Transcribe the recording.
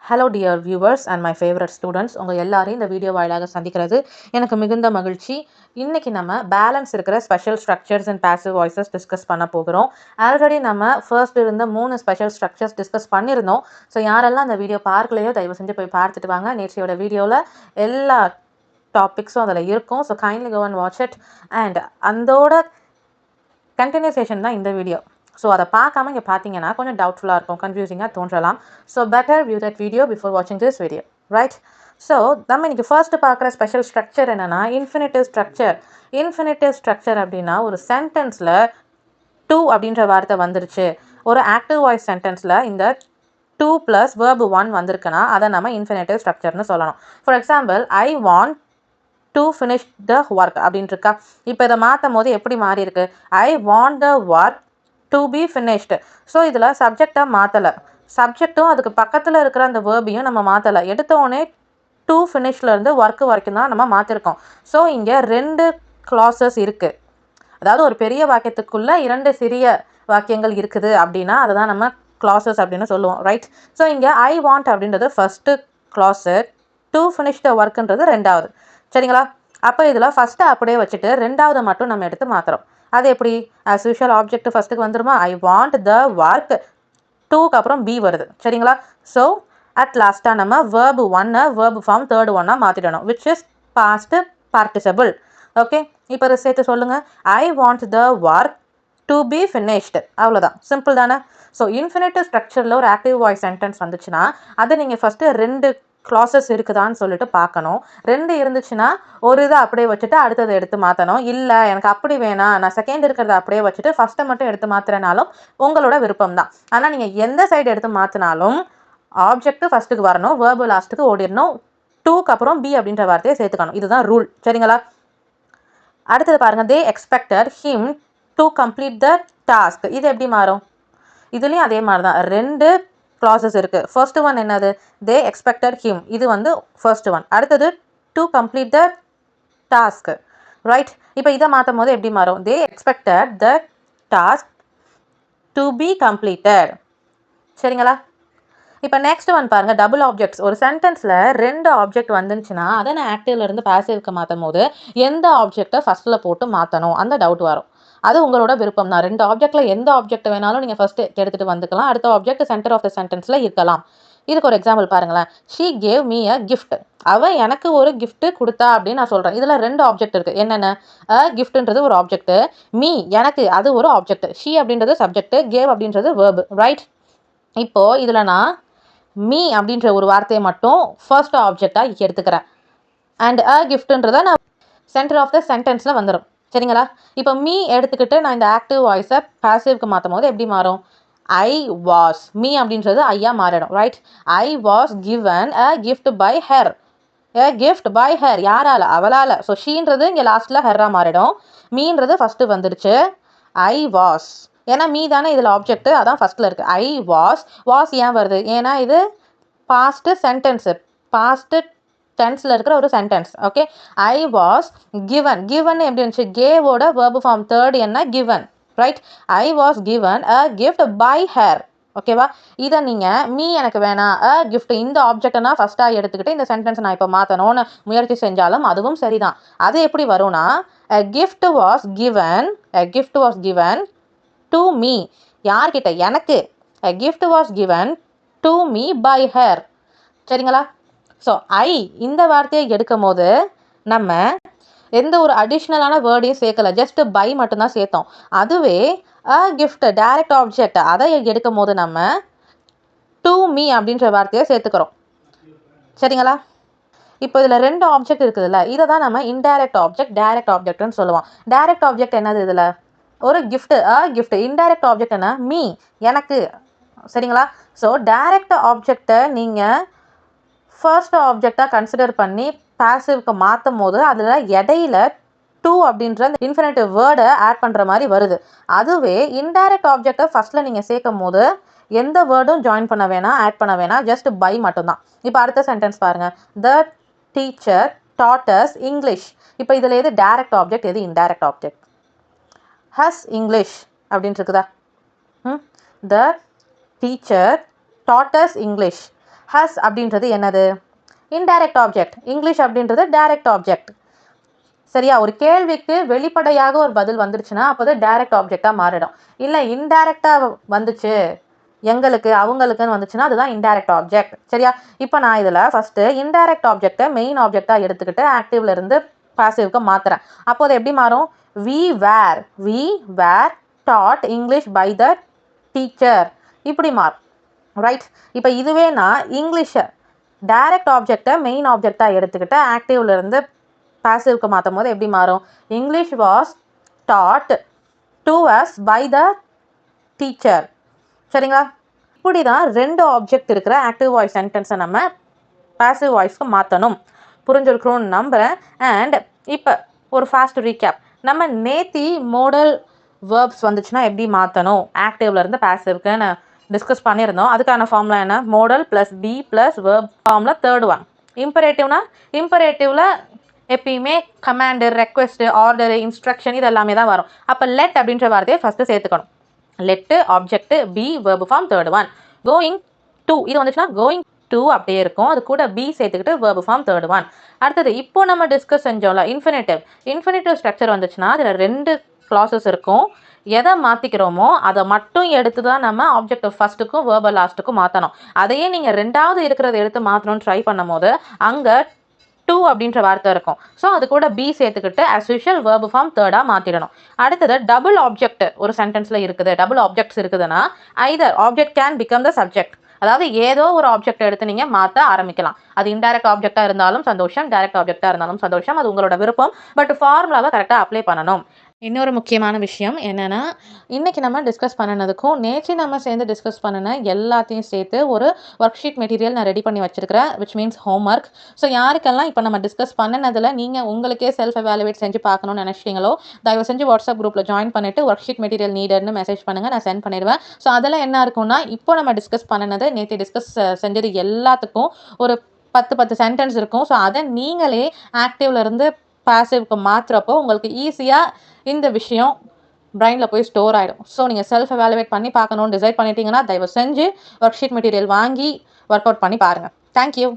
Hello dear viewers and my favourite students, உங்கள் எல்லாரையும் இந்த வீடியோ வாயிலாக சந்திக்கிறது எனக்கு மிகுந்த மகிழ்ச்சி. இன்றைக்கி நம்ம பேலன்ஸ் இருக்கிற special structures and passive voices discuss பண்ண போகிறோம். ஆல்ரெடி நம்ம ஃபர்ஸ்ட் இருந்த 3 ஸ்பெஷல் ஸ்ட்ரக்சர்ஸ் டிஸ்கஸ் பண்ணியிருந்தோம். ஸோ யாரெல்லாம் அந்த வீடியோ பார்க்கலையோ தயவு செஞ்சு போய் பார்த்துட்டு வாங்க. நேற்றையோட வீடியோவில் எல்லா டாபிக்ஸும் அதில் இருக்கும். So kindly go and watch it. And அதோட கண்டினியூசேஷன் தான் இந்த வீடியோ. ஸோ அதை பார்க்காம இங்கே பார்த்தீங்கன்னா கொஞ்சம் டவுட்ஃபுல்லாக இருக்கும், கன்ஃபியூசிங்காக தோன்றலாம். So better view that video before வாட்சிங் திஸ் வீடியோ, ரைட்? ஸோ நம்ம இன்றைக்கி ஃபர்ஸ்ட்டு பார்க்குற ஸ்பெஷல் ஸ்ட்ரக்சர் என்னென்னா இன்ஃபினிட்டிவ் ஸ்ட்ரக்சர். இன்ஃபினிட்டிவ் ஸ்ட்ரக்சர் அப்படின்னா ஒரு சென்டென்ஸில் டூ அப்படின்ற வார்த்தை வந்துருச்சு, ஒரு ஆக்டிவ் வாய்ஸ் சென்டென்ஸில் இந்த 2 + verb 1 வந்திருக்குன்னா அதை நம்ம இன்ஃபினிட்டிவ் ஸ்ட்ரக்சர்னு சொல்லணும். For example, I want to finish the work அப்படின்ட்டு இருக்கா. இப்போ இதை மாற்றும் போது எப்படி மாறி இருக்கு? I want the work to be finished. So இதில் சப்ஜெக்டை மாற்றலை, சப்ஜெக்டும் அதுக்கு பக்கத்தில் இருக்கிற அந்த வேர்பையும் நம்ம மாற்றலை. எடுத்தோடனே டு ஃபினிஷ்லேருந்து ஒர்க்கு வரைக்கும் தான் நம்ம மாற்றிருக்கோம். ஸோ இங்கே 2 கிளாஸஸ் இருக்குது. அதாவது ஒரு பெரிய வாக்கியத்துக்குள்ளே 2 சிறிய வாக்கியங்கள் இருக்குது அப்படின்னா அதை தான் நம்ம கிளாஸஸ் அப்படின்னு சொல்லுவோம், ரைட்? ஸோ இங்கே ஐ வாண்ட் அப்படின்றது first class, to finish the ஒர்க்குன்றது 2வது. சரிங்களா? அப்போ இதில் ஃபஸ்ட்டு அப்படியே வச்சுட்டு 2வது மட்டும் நம்ம எடுத்து மாற்றுறோம். அது எப்படி? ஆஸ் யூஷுவல் ஆப்ஜெக்ட் ஃபஸ்ட்டுக்கு வந்துருமா? ஐ வாண்ட் த ஒர்க், 2க்கு அப்புறம் பி வருது. சரிங்களா? ஸோ அட் லாஸ்ட்டாக நம்ம verb 1 verb form 3rd ஒன்னா மாற்றிடணும், which is past participle. Okay, இப்போ அதை சேர்த்து சொல்லுங்கள். I want the work to be finished. அவ்வளோதான், சிம்பிள் தானே? ஸோ இன்ஃபினிட்டிவ் ஸ்ட்ரக்சரில் ஒரு ஆக்டிவ் வாய்ஸ் சென்டென்ஸ் வந்துச்சுன்னா அதை நீங்கள் ஃபஸ்ட்டு 2 கிளாஸஸ் இருக்குதான்னு சொல்லிட்டு பார்க்கணும். 2 இருந்துச்சுன்னா ஒரு இதை அப்படியே வச்சுட்டு அடுத்ததை எடுத்து மாற்றணும். இல்லை எனக்கு அப்படி வேணாம், நான் செகண்ட் இருக்கிறத அப்படியே வச்சுட்டு ஃபஸ்ட்டை மட்டும் எடுத்து மாற்றுறனாலும் உங்களோட விருப்பம் தான். ஆனால் நீங்கள் எந்த சைடு எடுத்து மாற்றினாலும் ஆப்ஜெக்ட் ஃபஸ்ட்டுக்கு வரணும், வேர்பு லாஸ்ட்டுக்கு ஓடிடணும், 2க்கு அப்புறம் பி அப்படின்ற வார்த்தையை சேர்த்துக்கணும். இதுதான் ரூல். சரிங்களா? அடுத்தது பாருங்கள், they expected him to complete the task. இது எப்படி மாறும்? இதுலேயும் அதே மாதிரி தான் 2 க்ளாஸஸ் இருக்குது. ஃபர்ஸ்ட் ஒன் என்னது? தே எக்ஸ்பெக்டட் ஹிம், இது வந்து ஃபர்ஸ்ட் ஒன். அடுத்தது to complete the task, right? இப்போ இதை மாற்றும் போது எப்படி மாறும்? They expected the task to be completed. சரிங்களா? இப்போ நெக்ஸ்ட் ஒன் பாருங்கள், டபுள் ஆப்ஜெக்ட்ஸ். ஒரு சென்டென்ஸில் 2 ஆப்ஜெக்ட் வந்துச்சுன்னா அதை நான் ஆக்டிவ்லேருந்து பாசிவ்க்கு மாற்றும் போது எந்த ஆப்ஜெக்டை ஃபஸ்ட்டில் போட்டு மாற்றணும் அந்த டவுட் வரும். அது உங்களோட விருப்பம் தான். 2 ஆப்ஜெக்டில் எந்த ஆப்ஜெக்ட் வேணாலும் நீங்கள் ஃபஸ்ட்டு எடுத்துகிட்டு வந்துக்கலாம். அடுத்த ஆப்ஜெக்ட் சென்டர் ஆஃப் த சென்டென்ஸில் இருக்கலாம். இதுக்கு ஒரு எக்ஸாம்பிள் பாருங்களேன். She gave me a gift. அவன் எனக்கு ஒரு கிஃப்ட் கொடுத்தா அப்படின்னு நான் சொல்கிறேன். இதில் 2 ஆப்ஜெக்ட் இருக்குது. என்னென்ன? அ கிஃப்ட்ன்றது ஒரு ஆப்ஜெக்ட், மீ எனக்கு அது ஒரு ஆப்ஜெக்ட், ஷீ அப்படின்றது சப்ஜெக்ட், கேவ் அப்படின்றது வேர்பு, ரைட்? இப்போது இதில் நான் மீ அப்படின்ற ஒரு வார்த்தையை மட்டும் ஃபர்ஸ்ட் ஆப்ஜெக்டாக எடுத்துக்கிறேன். அண்ட் அ கிஃப்ட்ன்றதை நான் சென்டர் ஆஃப் த சென்டென்ஸில் வந்துடும். சரிங்களா? இப்போ மீ எடுத்துக்கிட்டு நான் இந்த ஆக்டிவ் வாய்ஸை பாசிவ்க்கு மாற்றும் போது எப்படி மாறும்? ஐ வாஸ், மீ அப்படின்றது ஐயா மாறிடும், right? I was given a gift by her. A gift by her, யாரால? அவளால். ஸோ ஷீன்றது இங்கே லாஸ்ட்டில் ஹெர்ராக மாறிடும். மீன்றது ஃபஸ்ட்டு வந்துடுச்சு. ஐ வாஸ், ஏன்னா மீ தானே இதில் ஆப்ஜெக்ட், அதான் ஃபஸ்ட்டில் இருக்குது. ஐ வாஸ், வாஸ் ஏன் வருது? ஏன்னா இது பாஸ்ட் சென்டென்ஸு, பாஸ்ட் டென்ஸில் இருக்கிற ஒரு sentence. Okay, I was given, given எப்படி இருந்துச்சு? கேவோட வேர்பு ஃபார்ம் 3rd என்ன? Given, right? I was given a gift by her. ஓகேவா? இதை நீங்கள் மீ எனக்கு வேணாம், அ கிஃப்ட் இந்த ஆப்ஜெக்டை நான் ஃபஸ்ட்டாக எடுத்துக்கிட்டு இந்த சென்டென்ஸ் நான் இப்போ மாற்றணும்னு முயற்சி செஞ்சாலும் அதுவும் சரிதான். அது எப்படி வரும்னா, a gift was given, a gift was given to me. யார்கிட்ட? எனக்கு. a gift was given to me by her. சரிங்களா? ஸோ ஐ இந்த வார்த்தையை எடுக்கும் போது நம்ம எந்த ஒரு அடிஷ்னலான வேர்டையும் சேர்க்கலை, ஜஸ்ட் பை மட்டும்தான் சேர்த்தோம். அதுவே அ கிஃப்ட் டைரக்ட் ஆப்ஜெக்ட் அதை எடுக்கும் போது நம்ம டு மீ அப்படின்ற வார்த்தையை சேர்த்துக்கிறோம். சரிங்களா? இப்போ இதில் 2 ஆப்ஜெக்ட் இருக்குதுல்ல, இதை தான் நம்ம இன்டைரக்ட் ஆப்ஜெக்ட், டைரக்ட் ஆப்ஜெக்ட்னு சொல்லுவோம். டைரக்ட் ஆப்ஜெக்ட் என்னது? இதில் ஒரு கிஃப்ட், அ கிஃப்ட். இன்டைரக்ட் ஆப்ஜெக்ட் என்ன? மீ, எனக்கு. சரிங்களா? ஸோ டைரக்ட் ஆப்ஜெக்டை நீங்கள் ஃபர்ஸ்ட் ஆப்ஜெக்டாக கன்சிடர் பண்ணி பாசிவ்க்கு மாற்றும் போது அதில் இடையில டூ அப்படின்ற அந்த இன்ஃபினிட்டிவ் வேர்டை ஆட் பண்ணுற மாதிரி வருது. அதுவே இன்டைரக்ட் ஆப்ஜெக்டை ஃபஸ்ட்டில் நீங்கள் சேர்க்கும் போது எந்த வேர்டும் ஜாயின் பண்ண வேணாம், ஆட் பண்ண வேணாம், ஜஸ்ட் பை மட்டும்தான். இப்போ அடுத்த சென்டென்ஸ் பாருங்கள். The teacher dot as English. இப்போ இதில் எது டைரக்ட் ஆப்ஜெக்ட், எது இன்டைரக்ட் ஆப்ஜெக்ட்? ஹஸ் இங்கிலீஷ் அப்படின்னு இருக்குதா? The teacher dot as English. Has அப்படின்றது என்னது? Indirect object. இங்கிலீஷ் அப்படின்றது டைரக்ட் ஆப்ஜெக்ட். சரியா? ஒரு கேள்விக்கு வெளிப்படையாக ஒரு பதில் வந்துருச்சுன்னா அப்போதான் டைரக்ட் ஆப்ஜெக்டா மாறிடும். இல்லை இன்டைரக்டா வந்துச்சு, எங்களுக்கு அவங்களுக்குன்னு வந்துச்சுன்னா அதுதான் இன்டைரக்ட் ஆப்ஜெக்ட். சரியா? இப்போ நான் இதில் ஃபர்ஸ்ட் இன்டைரக்ட் ஆப்ஜெக்டை மெயின் ஆப்ஜெக்டா எடுத்துக்கிட்டு ஆக்டிவ்ல இருந்து பாசிவ்க்கு மாத்துறேன். அப்போ அது எப்படி மாறும்? we were taught English by the teacher. இப்படி மாறும். ரைட்? இப்போ இதுவே நான் இங்கிலீஷை டைரக்ட் ஆப்ஜெக்டை மெயின் ஆப்ஜெக்டா எடுத்துக்கிட்டு ஆக்டிவ்ல இருந்து பாசிவ்க்கு மாற்றும் போது எப்படி மாறும்? English was taught to us by the teacher. சரிங்களா? இப்படி தான் 2 ஆப்ஜெக்ட் இருக்கிற ஆக்டிவ் வாய்ஸ் சென்டென்ஸை நம்ம பாசிவ் வாய்ஸ்க்கு மாற்றணும். புரிஞ்சிருக்கிறோன்னு நம்புகிறேன். அண்ட் இப்போ ஒரு ஃபாஸ்ட் ரீகேப். நம்ம நேத்தி மோடல் வேர்ப்ஸ் வந்துச்சுன்னா எப்படி மாற்றணும் ஆக்டிவ்ல இருந்து பாசிவ்க்குன்னு டிஸ்கஸ் பண்ணியிருந்தோம். அதுக்கான ஃபார்முலா என்ன? Modal plus be plus verb formula third one. இம்பரேட்டிவ்னா இம்பரேட்டிவ்ல எப்பயுமே கமாண்டு, ரெக்வெஸ்ட், ஆர்டரு, இன்ஸ்ட்ரக்ஷன் இது எல்லாமே தான் வரும். அப்போ லெட் அப்படின்ற வார்த்தையை ஃபஸ்ட்டு சேர்த்துக்கணும். Let object, be verb form third one. Going to இது வந்துச்சுன்னா கோயிங் டு அப்படியே இருக்கும். அது கூட பி சேர்த்துக்கிட்டு வேர்பு ஃபார்ம் தேர்ட் ஒன். அடுத்தது இப்போ நம்ம டிஸ்கஸ் செஞ்சோம்ல இன்ஃபினிட்டிவ் ஸ்ட்ரக்சர் வந்துச்சுன்னா அதில் 2 கிளாஸஸ் இருக்கும். எதை மாற்றிக்கிறோமோ அதை மட்டும் எடுத்து தான் நம்ம ஆப்ஜெக்ட் ஃபர்ஸ்ட்டுக்கும் வேர்பல் லாஸ்ட்டுக்கும் மாற்றணும். அதையே நீங்கள் 2வது இருக்கிறத எடுத்து மாற்றணும்னு ட்ரை பண்ணும் போது அங்கே டு அப்படின்ற வார்த்தை இருக்கும். ஸோ அது கூட பி சேர்த்துக்கிட்டு ஆஸ் யூஷுவல் வேர்பு ஃபார்ம் தேர்டாக மாற்றிடணும். அடுத்தது டபுள் ஆப்ஜெக்ட் ஒரு சென்டென்ஸில் இருக்குது, டபுள் ஆப்ஜெக்ட்ஸ் இருக்குதுன்னா either object can become the subject. அதாவது ஏதோ ஒரு ஆப்ஜெக்ட் எடுத்து நீங்கள் மாற்ற ஆரம்பிக்கலாம். அது இன்டைரக்ட் ஆப்ஜெக்டாக இருந்தாலும் சந்தோஷம், டைரக்ட் ஆப்ஜெக்டாக இருந்தாலும் சந்தோஷம், அது உங்களோட விருப்பம். பட் ஃபார்முலாவை கரெக்டாக அப்ளை பண்ணணும். இன்னொரு முக்கியமான விஷயம் என்னென்னா, இன்றைக்கி நம்ம டிஸ்கஸ் பண்ணினதுக்கும் நேற்று நம்ம சேர்ந்து டிஸ்கஸ் பண்ணின எல்லாத்தையும் சேர்த்து ஒரு ஒர்க் ஷீட் மெட்டீரியல் நான் ரெடி பண்ணி வச்சுருக்கிறேன், விச் மீன்ஸ் ஹோம்ஒர்க். ஸோ யாருக்கெல்லாம் இப்போ நம்ம டிஸ்கஸ் பண்ணினதில் நீங்கள் உங்களுக்கே செல்ஃப் எவாலுவேட் செஞ்சு பார்க்கணும்னு நினச்சிட்டீங்களோ தயவு செஞ்சு வாட்ஸ்அப் குரூப்பில் ஜாயின் பண்ணிவிட்டு ஒர்க் ஷீட் மெட்டீரியல் நீடர்னு மெசேஜ் பண்ணுங்கள், நான் சென்ட் பண்ணிடுவேன். ஸோ அதெல்லாம் என்ன இருக்கும்னா, இப்போ நம்ம டிஸ்கஸ் பண்ணினது நேற்று டிஸ்கஸ் செஞ்சது எல்லாத்துக்கும் ஒரு 10 சென்டென்ஸ் இருக்கும். ஸோ அதை நீங்களே ஆக்டிவ்ல இருந்து பாசிவ்க்கு மாற்றுறப்போ உங்களுக்கு ஈஸியாக இந்த விஷயம் பிரைனில் போய் ஸ்டோர் ஆகிடும். ஸோ நீங்கள் செல்ஃப் எவாலுவேட் பண்ணி பார்க்கணும்னு டிசைட் பண்ணிட்டீங்கன்னா தயவு செஞ்சு ஒர்க் ஷீட் மெட்டீரியல் வாங்கி ஒர்க் அவுட் பண்ணி பாருங்கள். தேங்க்யூ.